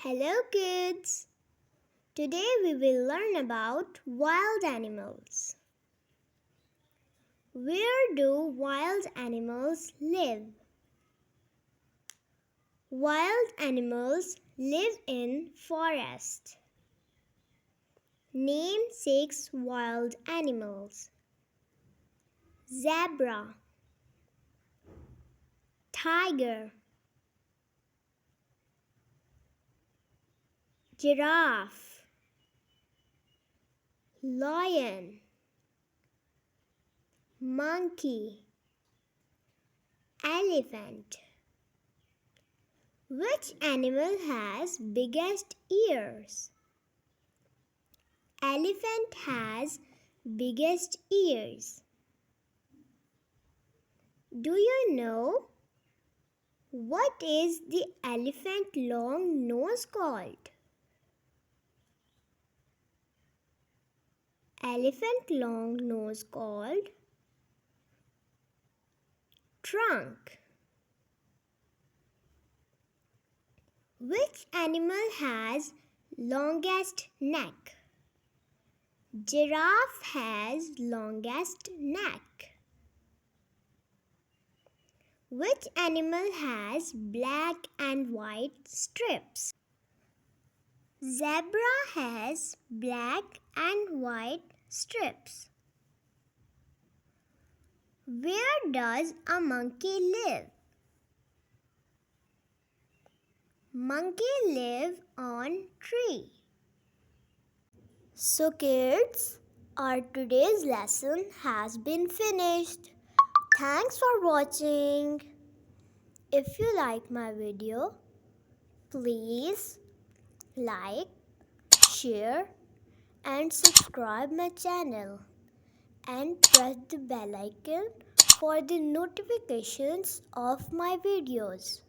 Hello kids! Today we will learn about wild animals. Where do wild animals live? Wild animals live in forest. Name 6 wild animals. Zebra, tiger, giraffe, lion, monkey, elephant. Which animal has biggest ears? Elephant has biggest ears. Do you know what is the elephant long nose called? Elephant long nose called trunk. Which animal has longest neck? Giraffe has longest neck. Which animal has black and white strips? Zebra has black and white strips. Where does a monkey live? Monkey live on tree. So kids, our today's lesson has been finished. Thanks for watching. If you like my video, please like, share and subscribe my channel and press the bell icon for the notifications of my videos.